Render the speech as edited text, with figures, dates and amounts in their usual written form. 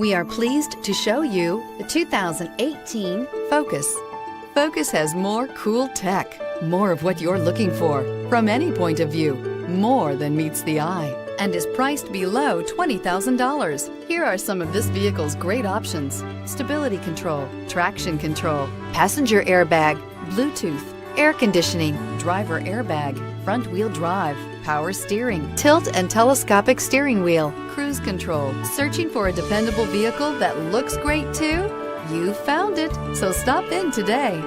We are pleased to show you the 2018 Focus. Focus has more cool tech, more of what you're looking for from any point of view, more than meets the eye, and is priced below $20,000. Here are some of this vehicle's great options: stability control, traction control, passenger airbag, Bluetooth, air conditioning, driver airbag, front wheel drive, power steering, tilt and telescopic steering wheel, cruise control. Searching for a dependable vehicle that looks great too? You found it, so stop in today.